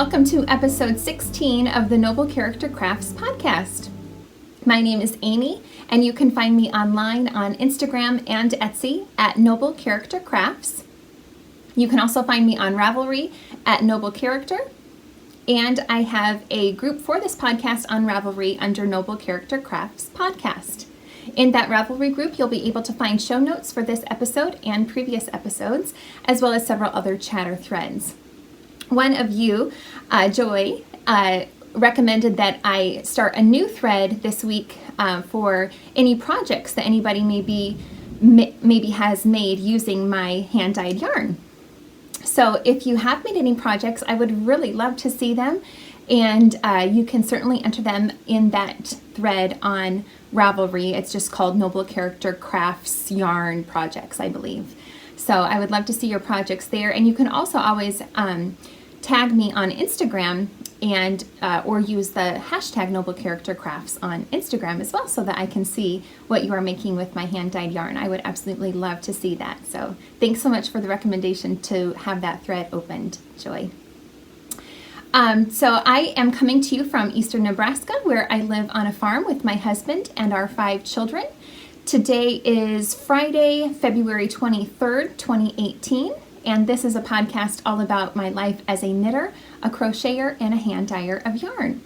welcome to episode 16 of the Noble Character Crafts podcast. My name is Amy, and you can find me online on Instagram and Etsy at Noble Character Crafts. You can also find me on Ravelry at Noble Character, and I have a group for this podcast on Ravelry under Noble Character Crafts Podcast. In that Ravelry group, you'll be able to find show notes for this episode and previous episodes, as well as several other chatter threads. One of you, Joy, recommended that I start a new thread this week for any projects that anybody maybe has made using my hand-dyed yarn. So if you have made any projects, I would really love to see them, and you can certainly enter them in that thread on Ravelry. It's just called Noble Character Crafts Yarn Projects, I believe. So I would love to see your projects there, and you can also always tag me on Instagram and or use the hashtag Noble Character Crafts on Instagram as well, so that I can see what you are making with my hand-dyed yarn. I would absolutely love to see that. So thanks so much for the recommendation to have that thread opened, Joy. So I am coming to you from eastern Nebraska, where I live on a farm with my husband and our 5 children. Today is Friday, February 23rd, 2018. And this is a podcast all about my life as a knitter, a crocheter, and a hand dyer of yarn.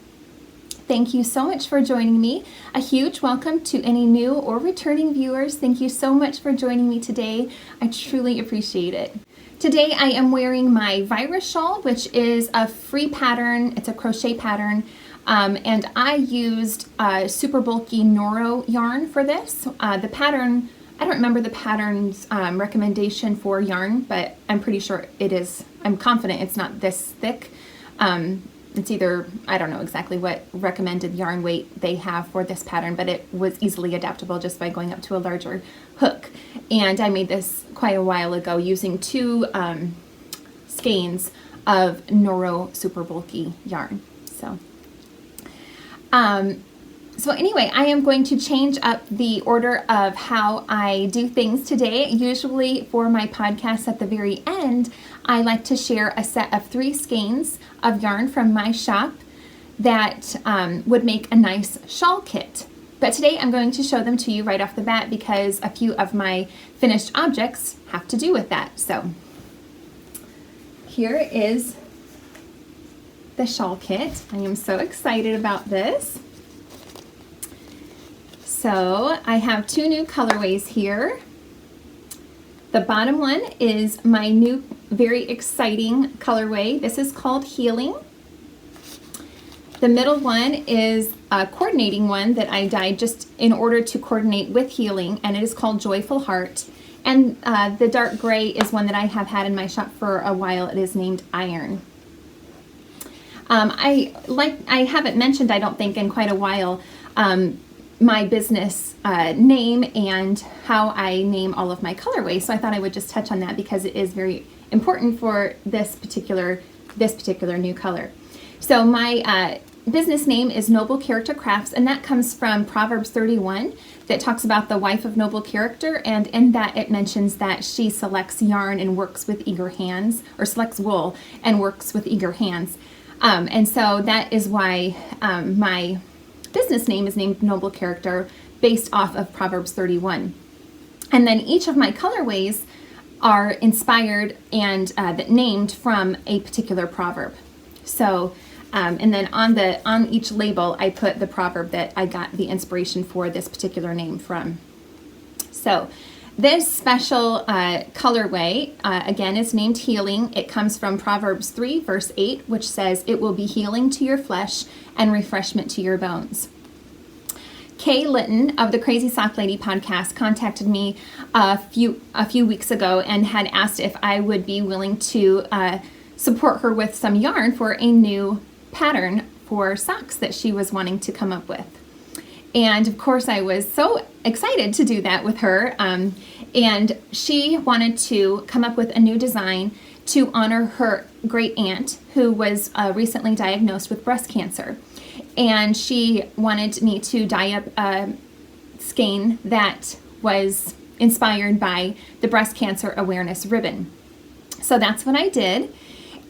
Thank you so much for joining me. A huge welcome to any new or returning viewers. Thank you so much for joining me today. I truly appreciate it. Today I am wearing my virus shawl, which is a free pattern. It's a crochet pattern. And I used super bulky Noro yarn for this. The pattern, I don't remember the pattern's recommendation for yarn, but I'm pretty sure it is. I'm confident it's not this thick. It's either, I don't know exactly what recommended yarn weight they have for this pattern, but it was easily adaptable just by going up to a larger hook. And I made this quite a while ago using 2 skeins of Noro super bulky yarn. So anyway, I am going to change up the order of how I do things today. Usually for my podcast at the very end, I like to share a set of 3 skeins of yarn from my shop that would make a nice shawl kit. But today I'm going to show them to you right off the bat because a few of my finished objects have to do with that. So here is the shawl kit. I am so excited about this. So I have 2 new colorways here. The bottom one is my new very exciting colorway. This is called Healing. The middle one is a coordinating one that I dyed just in order to coordinate with Healing, and it is called Joyful Heart. And the dark gray is one that I have had in my shop for a while. It is named Iron. I haven't mentioned, I don't think, in quite a while, my business name and how I name all of my colorways. So I thought I would just touch on that because it is very important for this particular new color. So my business name is Noble Character Crafts, and that comes from Proverbs 31 that talks about the wife of noble character, and in that it mentions that she selects yarn and works with eager hands, or selects wool and works with eager hands. And so that is why my business name is named Noble Character, based off of Proverbs 31. And then each of my colorways are inspired and named from a particular proverb. So, and then on each label, I put the proverb that I got the inspiration for this particular name from. So this special colorway, again, is named Healing. It comes from Proverbs 3, verse 8, which says, "It will be healing to your flesh and refreshment to your bones." Kay Litton of the Crazy Sock Lady podcast contacted me a few weeks ago and had asked if I would be willing to support her with some yarn for a new pattern for socks that she was wanting to come up with. And of course I was so excited to do that with her, and she wanted to come up with a new design to honor her great aunt who was recently diagnosed with breast cancer. And she wanted me to dye up a skein that was inspired by the breast cancer awareness ribbon. So that's what I did.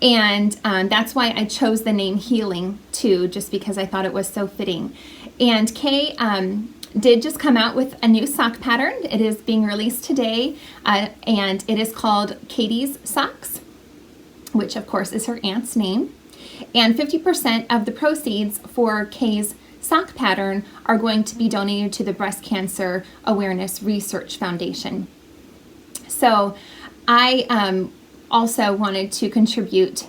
And that's why I chose the name Healing too, just because I thought it was so fitting. And Kay did just come out with a new sock pattern. It is being released today, and it is called Katie's Socks, which of course is her aunt's name. And 50% of the proceeds for Kay's sock pattern are going to be donated to the Breast Cancer Awareness Research Foundation. So I also wanted to contribute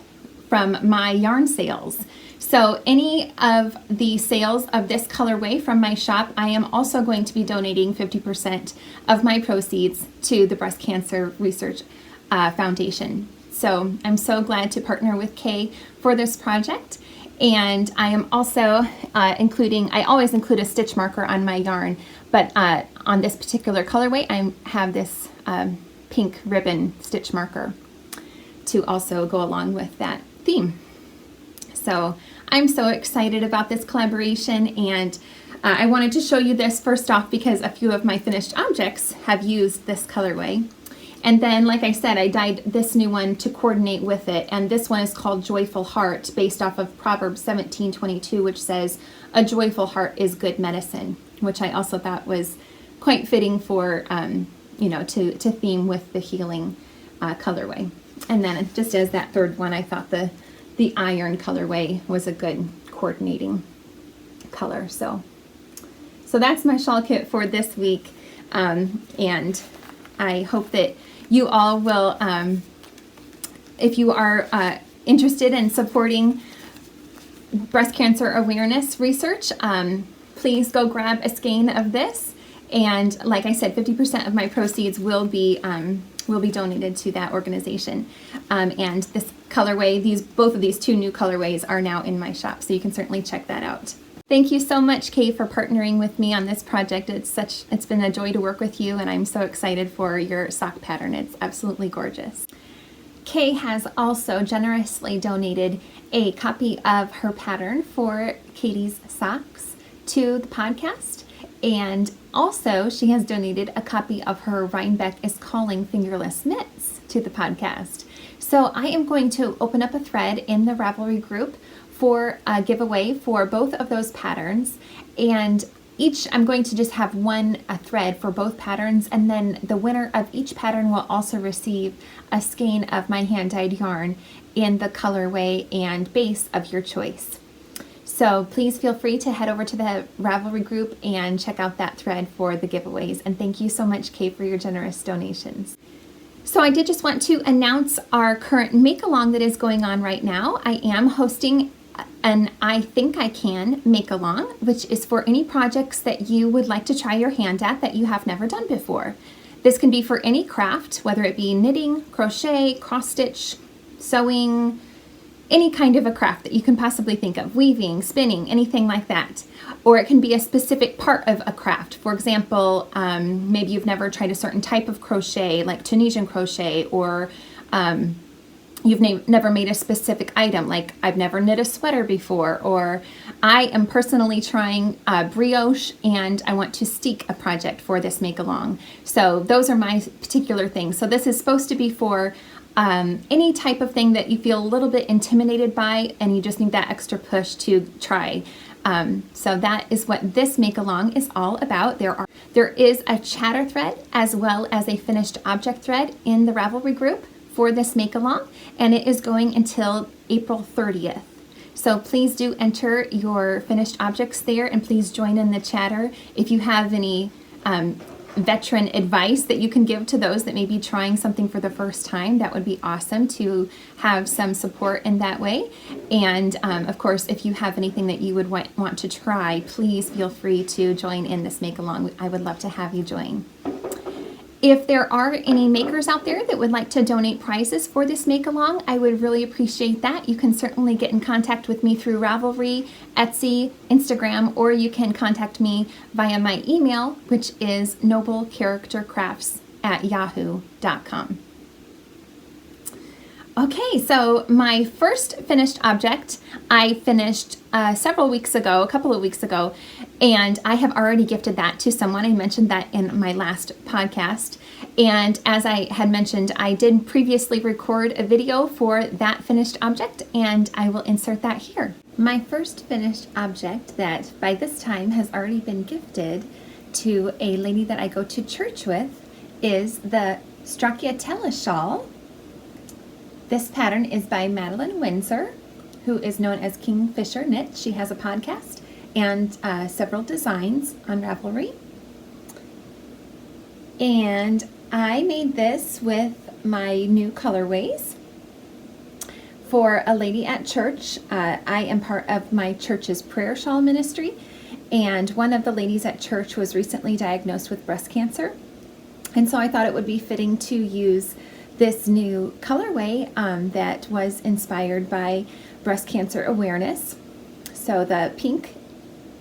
from my yarn sales. So any of the sales of this colorway from my shop, I am also going to be donating 50% of my proceeds to the Breast Cancer Research Foundation. So I'm so glad to partner with Kay for this project. And I am also I always include a stitch marker on my yarn, but on this particular colorway, I have this pink ribbon stitch marker to also go along with that theme. So I'm so excited about this collaboration, and I wanted to show you this first off because a few of my finished objects have used this colorway. And then, like I said, I dyed this new one to coordinate with it, and this one is called Joyful Heart, based off of Proverbs 17:22, which says, "A joyful heart is good medicine," which I also thought was quite fitting for, to theme with the healing colorway. And then just as that third one, I thought the iron colorway was a good coordinating color. So that's my shawl kit for this week, and I hope that you all will, if you are interested in supporting breast cancer awareness research, please go grab a skein of this. And like I said, 50% of my proceeds will be donated to that organization. And this colorway, both of these two new colorways are now in my shop, so you can certainly check that out. Thank you so much, Kay, for partnering with me on this project. It's been a joy to work with you, and I'm so excited for your sock pattern. It's absolutely gorgeous. Kay has also generously donated a copy of her pattern for Katie's Socks to the podcast, and also she has donated a copy of her Rhinebeck is Calling fingerless mitts to the podcast. So I am going to open up a thread in the Ravelry group for a giveaway for both of those patterns, and I'm going to just have a thread for both patterns, and then the winner of each pattern will also receive a skein of my hand-dyed yarn in the colorway and base of your choice. So please feel free to head over to the Ravelry group and check out that thread for the giveaways. And thank you so much, Kay, for your generous donations. So I did just want to announce our current make-along that is going on right now. I am hosting an I Think I Can make-along, which is for any projects that you would like to try your hand at that you have never done before. This can be for any craft, whether it be knitting, crochet, cross-stitch, sewing, any kind of a craft that you can possibly think of, weaving, spinning, anything like that. Or it can be a specific part of a craft. For example, maybe you've never tried a certain type of crochet, like Tunisian crochet, or you've never made a specific item, like I've never knit a sweater before, or I am personally trying brioche and I want to steek a project for this make-along. So those are my particular things. So this is supposed to be for any type of thing that you feel a little bit intimidated by and you just need that extra push to try. So that is what this make-along is all about. There is a chatter thread as well as a finished object thread in the Ravelry group for this make-along, and it is going until April 30th. So please do enter your finished objects there, and please join in the chatter. If you have any veteran advice that you can give to those that may be trying something for the first time, that would be awesome to have some support in that way. And of course, if you have anything that you would want to try, please feel free to join in this make-along. I would love to have you join. If there are any makers out there that would like to donate prizes for this make-along, I would really appreciate that. You can certainly get in contact with me through Ravelry, Etsy, Instagram, or you can contact me via my email, which is noblecharactercrafts@yahoo.com. Okay, so my first finished object I finished a couple of weeks ago, And I have already gifted that to someone. I mentioned that in my last podcast. And as I had mentioned, I did previously record a video for that finished object, and I will insert that here. My first finished object that by this time has already been gifted to a lady that I go to church with is the Stracciatella shawl. This pattern is by Madeleine Windsor, who is known as Kingfisher Knit. She has a podcast and several designs on Ravelry. And I made this with my new colorways for a lady at church. I am part of my church's prayer shawl ministry, and one of the ladies at church was recently diagnosed with breast cancer. And so I thought it would be fitting to use this new colorway that was inspired by breast cancer awareness. So the pink,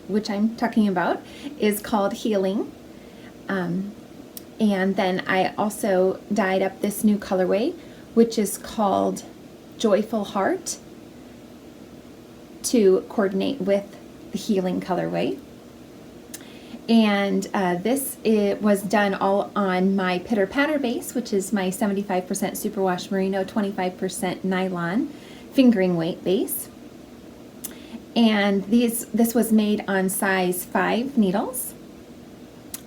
which I'm talking about, is called Healing. And then I also dyed up this new colorway, which is called Joyful Heart, to coordinate with the Healing colorway. And it was done all on my Pitter Patter base, which is my 75% superwash merino, 25% nylon fingering weight base. And this was made on size 5 needles.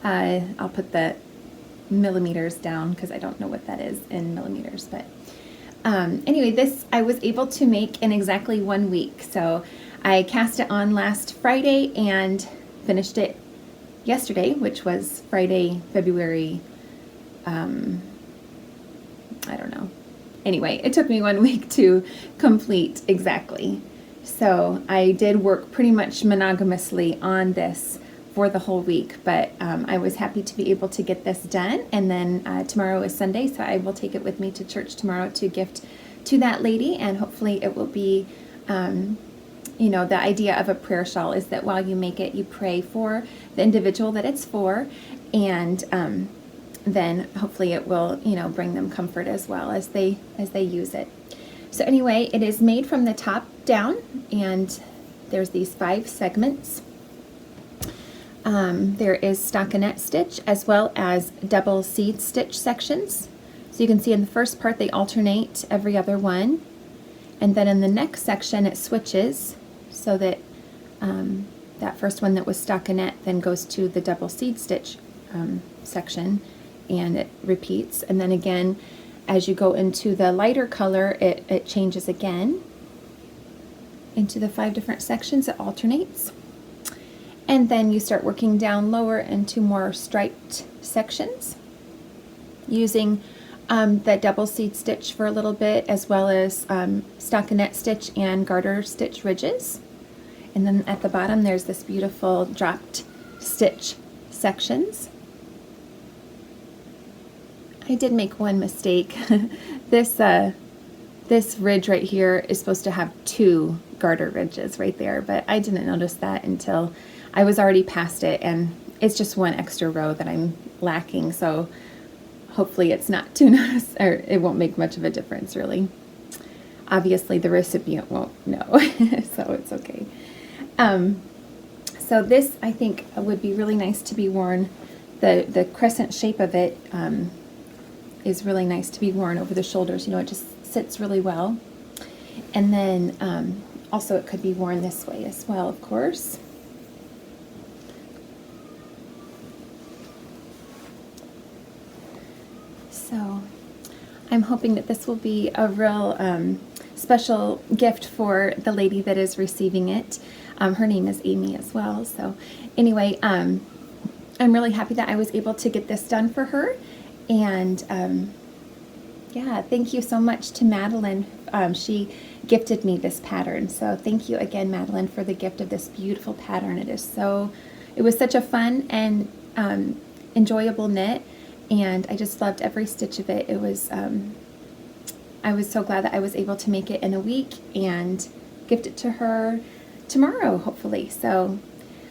I'll put the millimeters down because I don't know what that is in millimeters, but anyway, this I was able to make in exactly 1 week. So I cast it on last Friday and finished it yesterday, which was Friday, February, I don't know. Anyway, it took me 1 week to complete exactly. So I did work pretty much monogamously on this for the whole week, but I was happy to be able to get this done. And then tomorrow is Sunday, so I will take it with me to church tomorrow to gift to that lady, and hopefully it will be, you know, the idea of a prayer shawl is that while you make it, you pray for the individual that it's for, and then hopefully it will, you know, bring them comfort as well as they use it. So anyway, it is made from the top down, and there's these 5 segments. There is stockinette stitch as well as double seed stitch sections. So you can see in the first part they alternate every other one, and then in the next section it switches so that that first one that was stockinette then goes to the double seed stitch section, and it repeats. And then again, as you go into the lighter color, it changes again into the 5 different sections. It alternates. And then you start working down lower into more striped sections using the double seed stitch for a little bit, as well as stockinette stitch and garter stitch ridges. And then at the bottom there's this beautiful dropped stitch sections. I did make one mistake. This ridge right here is supposed to have 2 garter ridges right there, but I didn't notice that until I was already past it, and it's just 1 extra row that I'm lacking, so hopefully it's not too notice, or it won't make much of a difference really. Obviously the recipient won't know, so it's okay. So this I think would be really nice to be worn. The crescent shape of it is really nice to be worn over the shoulders. You know, it just sits really well. And then also it could be worn this way as well, of course. So I'm hoping that this will be a real special gift for the lady that is receiving it. Her name is Amy as well. So anyway, I'm really happy that I was able to get this done for her. And yeah, thank you so much to Madeleine. She gifted me this pattern. So thank you again, Madeleine, for the gift of this beautiful pattern. It was such a fun and enjoyable knit, and I just loved every stitch of it. It was I was so glad that I was able to make it in a week and gift it to her tomorrow, hopefully. So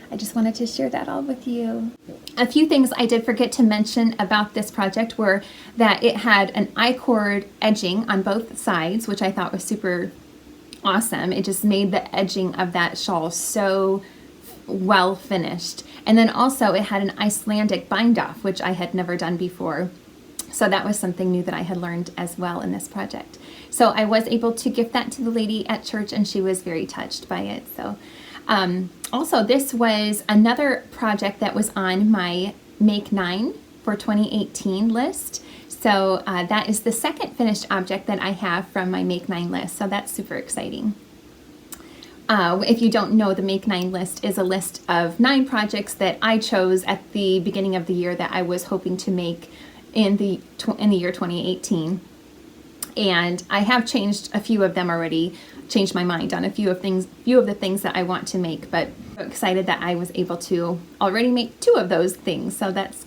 I just wanted to share that all with you. A few things I did forget to mention about this project were that it had an I-cord edging on both sides, which I thought was super awesome. It just made the edging of that shawl so well finished. And then also it had an Icelandic bind off, which I had never done before. So that was something new that I had learned as well in this project. So I was able to gift that to the lady at church, and she was very touched by it. So also this was another project that was on my Make 9 for 2018 list. So that is the second finished object that I have from my Make 9 list. So that's super exciting. If you don't know, the Make 9 list is a list of 9 projects that I chose at the beginning of the year that I was hoping to make in the year 2018. And I have changed a few of them already, changed my mind on a few of the things that I want to make, but I'm excited that I was able to already make 2 of those things. So that's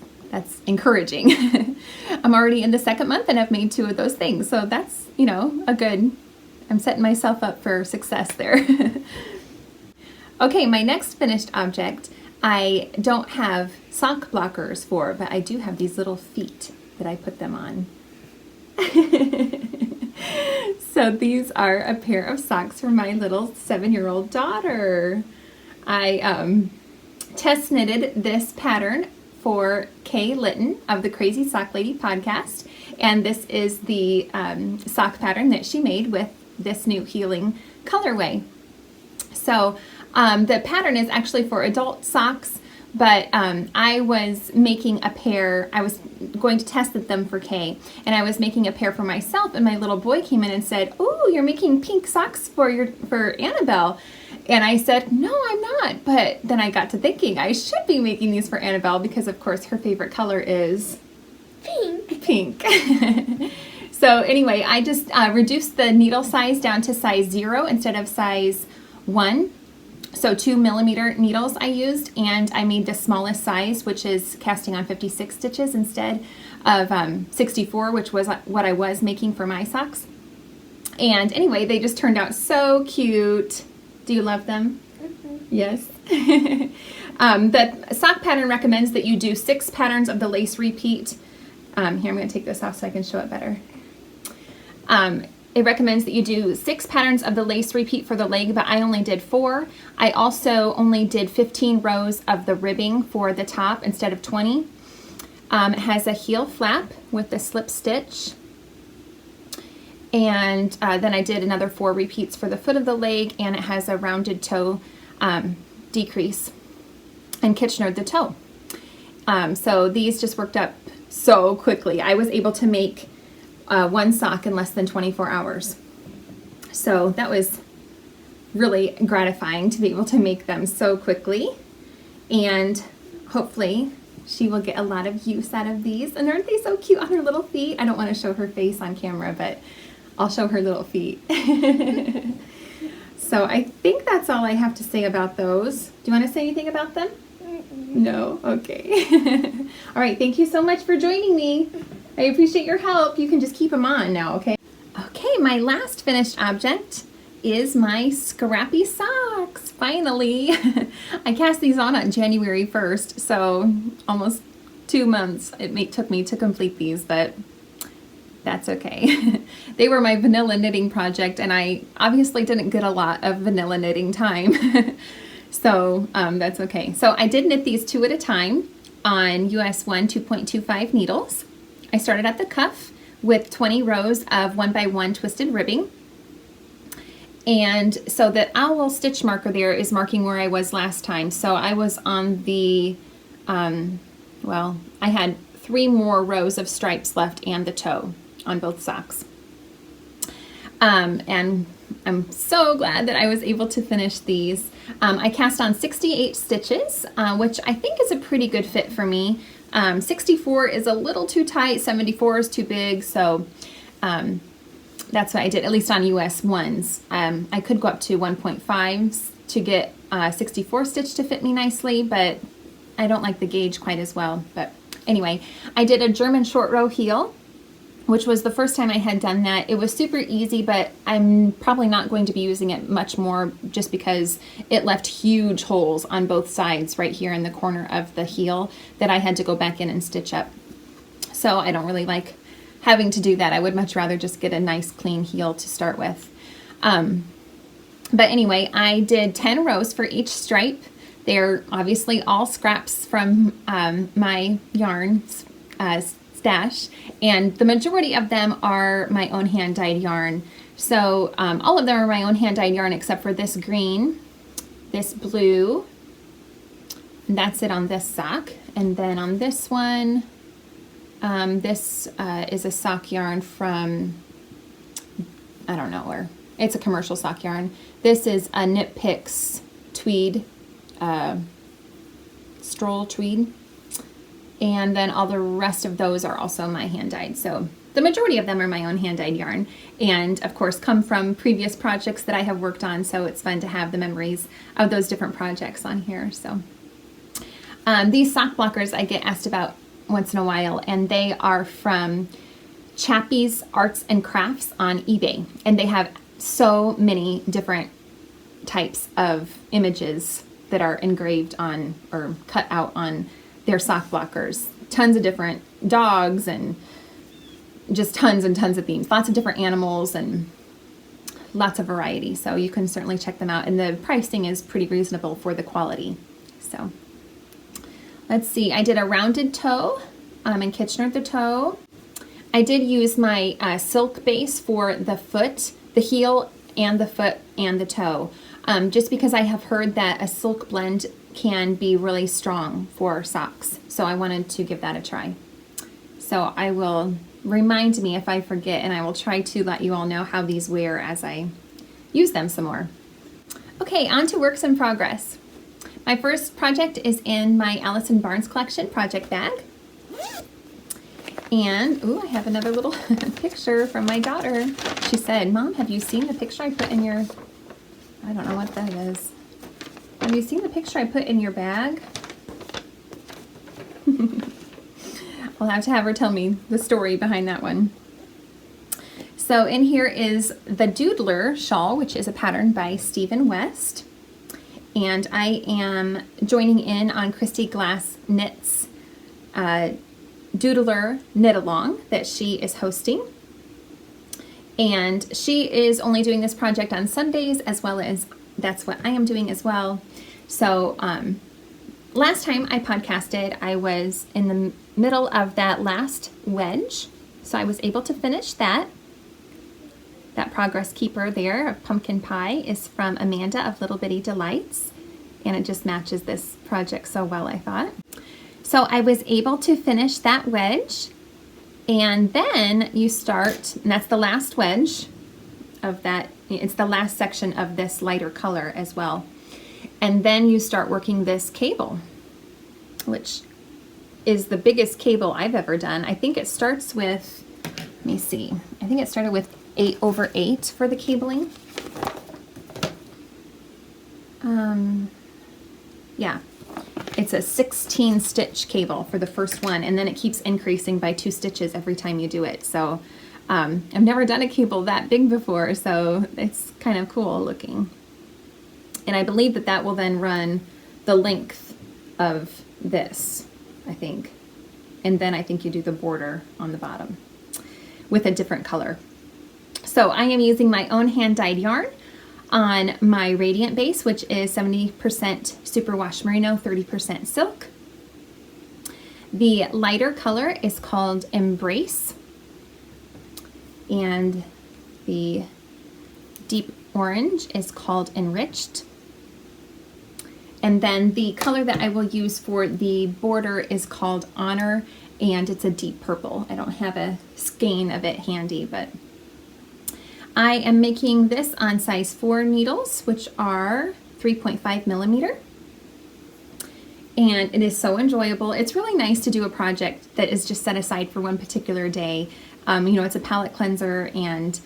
encouraging. I'm already in the 2nd month and I've made 2 of those things. So that's, you know, I'm setting myself up for success there. Okay, my next finished object, I don't have sock blockers for, but I do have these little feet that I put them on. So these are a pair of socks for my little 7-year-old daughter. I test knitted this pattern for Kay Litton of the Crazy Sock Lady podcast, and this is the sock pattern that she made with this new healing colorway. So the pattern is actually for adult socks, but I was making a pair. I was going to test them for Kay, and I was making a pair for myself, and my little boy came in and said, "Oh, you're making pink socks for Annabelle." And I said, "No, I'm not." But then I got to thinking I should be making these for Annabelle because, of course, her favorite color is pink. So anyway, I just reduced the needle size down to size 0 instead of size 1. So 2mm needles I used, and I made the smallest size, which is casting on 56 stitches instead of 64, which was what I was making for my socks. And anyway, they just turned out so cute. Do you love them? Mm-hmm. Yes. The sock pattern recommends that you do 6 patterns of the lace repeat. Here, I'm going to take this off so I can show it better. It recommends that you do 6 patterns of the lace repeat for the leg, but I only did 4. I also only did 15 rows of the ribbing for the top instead of 20. It has a heel flap with the slip stitch. And then I did another 4 repeats for the foot of the leg, and it has a rounded toe decrease and Kitchener the toe. So these just worked up so quickly. I was able to make 1 sock in less than 24 hours. So that was really gratifying to be able to make them so quickly. And hopefully she will get a lot of use out of these. And aren't they so cute on her little feet? I don't want to show her face on camera, but I'll show her little feet. So I think that's all I have to say about those. Do you want to say anything about them? No? Okay. All right, thank you so much for joining me. I appreciate your help. You can just keep them on now, okay? Okay, my last finished object is my scrappy socks. Finally. I cast these on January 1st, so almost 2 months it took me to complete these, but that's okay. They were my vanilla knitting project, and I obviously didn't get a lot of vanilla knitting time. So that's okay. So I did knit these 2 at a time on US 1 2.25 needles. I started at the cuff with 20 rows of 1x1 twisted ribbing. And so the owl stitch marker there is marking where I was last time. So I was on the, well, I had 3 more rows of stripes left and the toe on both socks. And I'm so glad that I was able to finish these. I cast on 68 stitches, which I think is a pretty good fit for me. 64 is a little too tight, 74 is too big, so that's what I did, at least on US ones. I could go up to 1.5 to get 64 stitch to fit me nicely, but I don't like the gauge quite as well. But anyway, I did a German short row heel, which was the first time I had done that. It was super easy, but I'm probably not going to be using it much more just because it left huge holes on both sides right here in the corner of the heel that I had to go back in and stitch up. So I don't really like having to do that. I would much rather just get a nice clean heel to start with. But anyway, I did 10 rows for each stripe. They're obviously all scraps from my yarn stash, and the majority of them are my own hand-dyed yarn. So all of them are my own hand-dyed yarn except for this green, this blue, and that's it on this sock. And then on this one, this is a sock yarn from, I don't know where. It's a commercial sock yarn. This is a Knit Picks tweed, stroll tweed. And then all the rest of those are also my hand-dyed. So the majority of them are my own hand-dyed yarn, and of course come from previous projects that I have worked on, so it's fun to have the memories of those different projects on here. So these sock blockers I get asked about once in a while, and they are from Chappy's Arts and Crafts on eBay, and they have so many different types of images that are engraved on or cut out on their sock blockers. Tons of different dogs and just tons and tons of themes, lots of different animals and lots of variety. So you can certainly check them out, and the pricing is pretty reasonable for the quality. So let's see, I did a rounded toe and Kitchener the toe. I did use my silk base for the foot, the heel, and the foot and the toe, just because I have heard that a silk blend can be really strong for socks. So I wanted to give that a try. So I will remind me if I forget, and I will try to let you all know how these wear as I use them some more. Okay, on to works in progress. My first project is in my Allison Barnes collection project bag. And, ooh, I have another little picture from my daughter. She said, "Mom, have you seen the picture I put in your," I don't know what that is. "Have you seen the picture I put in your bag?" I'll have to have her tell me the story behind that one. So in here is the Doodler shawl, which is a pattern by Stephen West. And I am joining in on Christy Glass Knits Doodler knit along that she is hosting. And she is only doing this project on Sundays, as well as that's what I am doing as well. So last time I podcasted, I was in the middle of that last wedge, so I was able to finish that. That progress keeper there of pumpkin pie is from Amanda of Little Bitty Delights, and it just matches this project so well, I thought. So I was able to finish that wedge, and then you start, and that's the last wedge of that, it's the last section of this lighter color as well. And then you start working this cable, which is the biggest cable I've ever done. I think it starts with, let me see, I think it started with 8/8 for the cabling. Yeah, it's a 16 stitch cable for the first one, and then it keeps increasing by 2 stitches every time you do it. So I've never done a cable that big before, so it's kind of cool looking. And I believe that that will then run the length of this, I think. And then I think you do the border on the bottom with a different color. So I am using my own hand-dyed yarn on my Radiant base, which is 70% superwash merino, 30% silk. The lighter color is called Embrace, and the deep orange is called Enriched. And then the color that I will use for the border is called Honor, and it's a deep purple. I don't have a skein of it handy, but I am making this on size 4 needles, which are 3.5 millimeter. And it is so enjoyable. It's really nice to do a project that is just set aside for one particular day. You know, it's a palette cleanser, and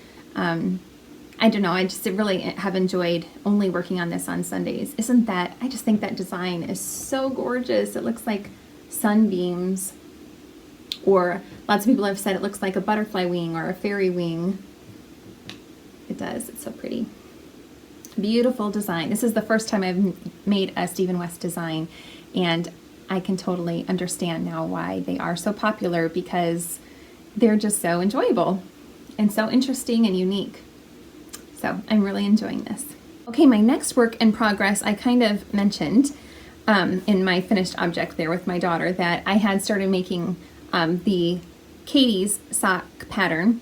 I don't know, I just really have enjoyed only working on this on Sundays. Isn't that, I just think that design is so gorgeous. It looks like sunbeams, or lots of people have said it looks like a butterfly wing or a fairy wing. It does, it's so pretty. Beautiful design. This is the first time I've made a Stephen West design, and I can totally understand now why they are so popular, because they're just so enjoyable and so interesting and unique. So I'm really enjoying this. Okay, my next work in progress I kind of mentioned. in my finished object there with my daughter that I had started making the Katie's sock pattern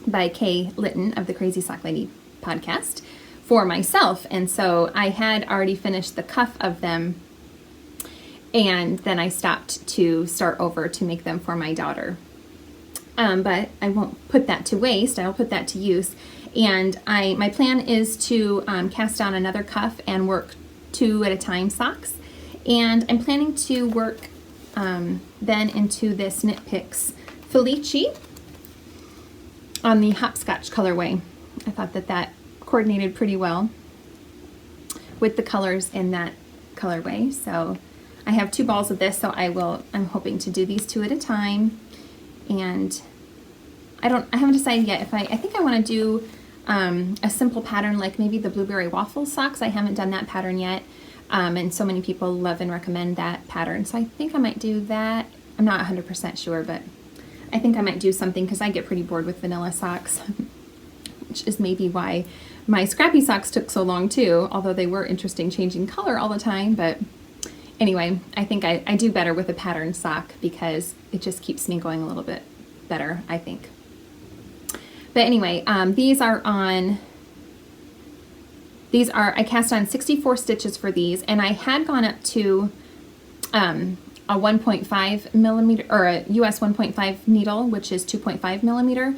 by LITTON of the Crazy Sock Lady podcast for myself. And so I had already finished the cuff of them, and then I stopped to start over to make them for my daughter. But I won't put that to waste. I'll put that to use. And my plan is to cast on another cuff and work 2 at a time socks. And I'm planning to work then into this Knit Picks Felici on the Hopscotch colorway. I thought that coordinated pretty well with the colors in that colorway. So I have 2 balls of this, so I'm hoping to do these 2 at a time. And I haven't decided yet if I think I want to do a simple pattern like maybe the Blueberry Waffle socks. I haven't done that pattern yet. And so many people love and recommend that pattern. So I think I might do that. I'm not 100% sure, but I think I might do something because I get pretty bored with vanilla socks, which is maybe why my scrappy socks took so long too, although they were interesting changing color all the time. But anyway, I think I do better with a patterned sock because it just keeps me going a little bit better, I think. But anyway, I cast on 64 stitches for these, and I had gone up to a 1.5 millimeter, or a US 1.5 needle, which is 2.5 millimeter,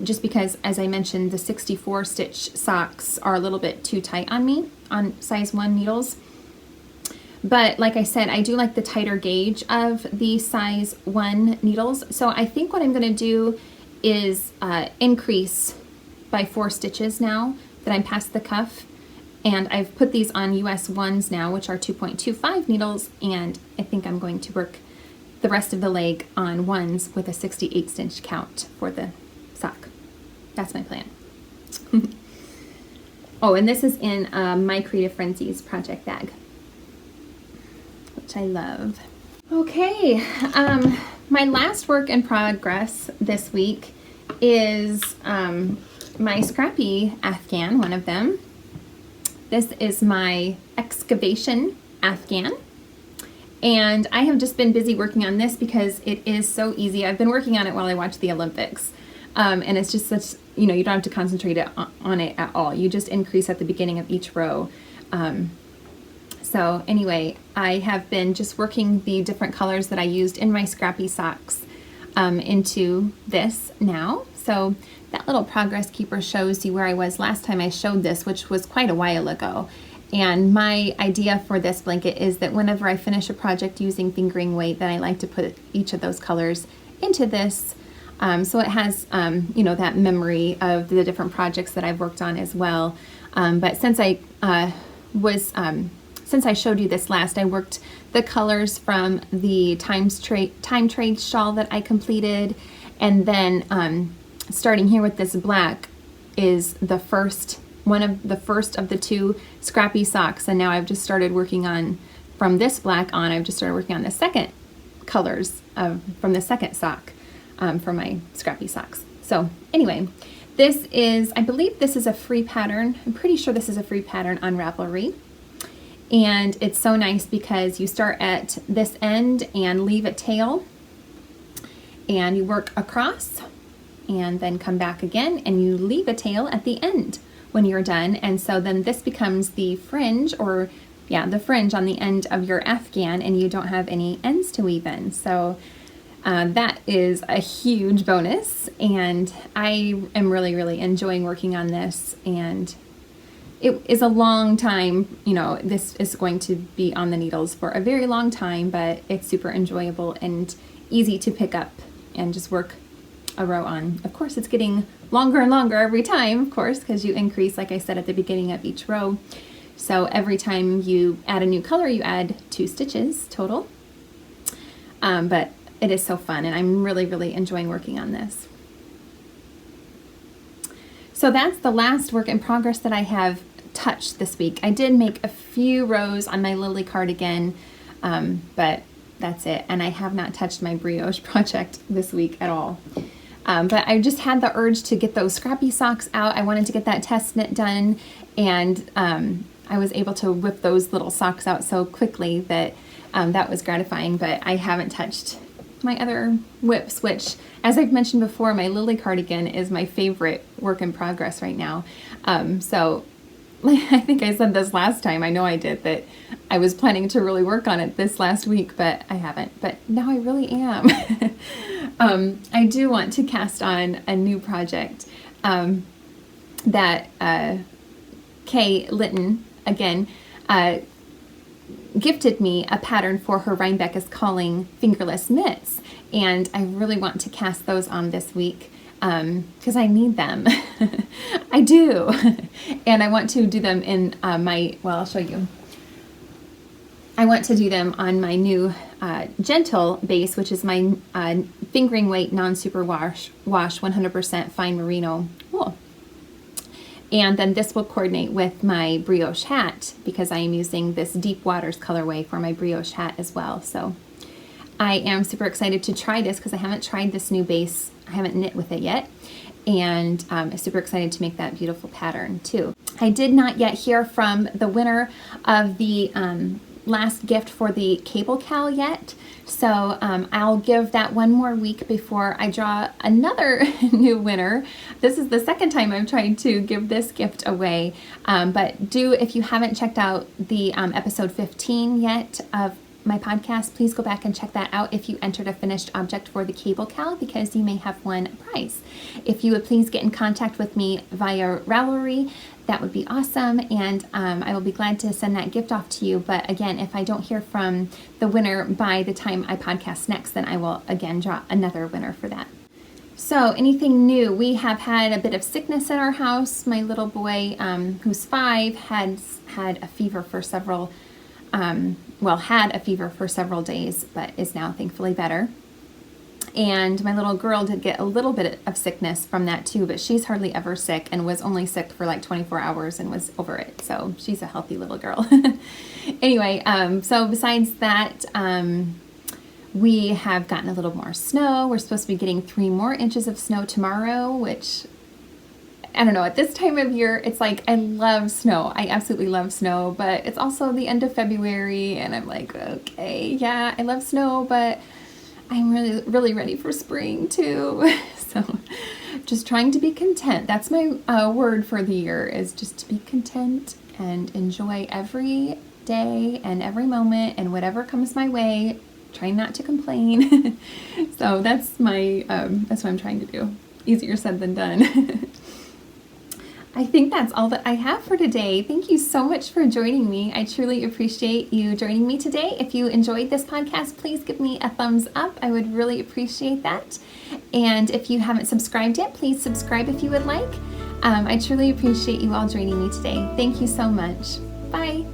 just because, as I mentioned, the 64 stitch socks are a little bit too tight on me on size 1 needles. But like I said, I do like the tighter gauge of the size 1 needles. So I think what I'm going to do is increase by 4 stitches now that I'm past the cuff. And I've put these on US 1s now, which are 2.25 needles, and I think I'm going to work the rest of the leg on 1s with a 68 stitch count for the sock. That's my plan. Oh, and this is in my Creative Frenzies project bag, which I love. Okay, my last work in progress this week is my scrappy Afghan, one of them. This is my excavation Afghan, and I have just been busy working on this because it is so easy. I've been working on it while I watch the Olympics, and it's just such, you don't have to concentrate on it at all. You just increase at the beginning of each row. So anyway, I have been just working the different colors that I used in my scrappy socks into this now. So that little progress keeper shows you where I was last time I showed this, which was quite a while ago. And my idea for this blanket is that whenever I finish a project using fingering weight, then I like to put each of those colors into this. So it has, that memory of the different projects that I've worked on as well. But since I showed you this last, I worked the colors from the time trade shawl that I completed, and then starting here with this black is one of the 2 scrappy socks, and now I've just started working on, from this black on, I've just started working on the second colors from the second sock for my scrappy socks. So anyway, this is, I believe this is a free pattern. I'm pretty sure this is a free pattern on Ravelry. And it's so nice because you start at this end and leave a tail, and you work across and then come back again and you leave a tail at the end when you're done. And so then this becomes the fringe, or the fringe on the end of your Afghan, and you don't have any ends to weave in. So that is a huge bonus, and I am really, really enjoying working on this. And it is a long time, this is going to be on the needles for a very long time, but it's super enjoyable and easy to pick up and just work a row on. Of course, it's getting longer and longer every time, of course, because you increase, like I said, at the beginning of each row. So every time you add a new color, you add 2 stitches total. But it is so fun, and I'm really, really enjoying working on this. So that's the last work in progress that I have touched this week. I did make a few rows on my Lily cardigan, but that's it. And I have not touched my brioche project this week at all. But I just had the urge to get those scrappy socks out. I wanted to get that test knit done, and I was able to whip those little socks out so quickly that that was gratifying, but I haven't touched my other whips, which, as I've mentioned before, my Lily cardigan is my favorite work in progress right now. So I think I said this last time, I know I did, that I was planning to really work on it this last week, but I haven't. But now I really am. I do want to cast on a new project that LITTON, again, gifted me a pattern for her Rhinebeck is Calling fingerless mitts, and I really want to cast those on this week because I need them. I do. And I want to do them in I'll show you. I want to do them on my new gentle base, which is my fingering weight non-super wash 100% fine merino wool. And then this will coordinate with my brioche hat because I am using this Deep Waters colorway for my brioche hat as well. So I am super excited to try this because I haven't tried this new base. I haven't knit with it yet. And I'm super excited to make that beautiful pattern too. I did not yet hear from the winner of the last gift for the cable cal yet. So I'll give that one more week before I draw another new winner. This is the second time I'm trying to give this gift away. But if you haven't checked out the episode 15 yet of my podcast, please go back and check that out if you entered a finished object for the cable cal, because you may have won a prize. If you would please get in contact with me via Ravelry, that would be awesome, and I will be glad to send that gift off to you. But again, if I don't hear from the winner by the time I podcast next, then I will again draw another winner for that. So anything new? We have had a bit of sickness in our house. My little boy, who's 5, had a fever for several had a fever for several days, but is now thankfully better. And my little girl did get a little bit of sickness from that too, but she's hardly ever sick and was only sick for like 24 hours and was over it. So she's a healthy little girl. Anyway, so besides that, we have gotten a little more snow. We're supposed to be getting 3 more inches of snow tomorrow, which, I don't know, at this time of year, it's like, I love snow. I absolutely love snow, but it's also the end of February, and I'm like, okay, yeah, I love snow, but I'm really, really ready for spring too. So just trying to be content. That's my word for the year, is just to be content and enjoy every day and every moment and whatever comes my way. Trying not to complain. So that's what I'm trying to do. Easier said than done. I think that's all that I have for today. Thank you so much for joining me. I truly appreciate you joining me today. If you enjoyed this podcast, please give me a thumbs up. I would really appreciate that. And if you haven't subscribed yet, please subscribe if you would like. I truly appreciate you all joining me today. Thank you so much. Bye.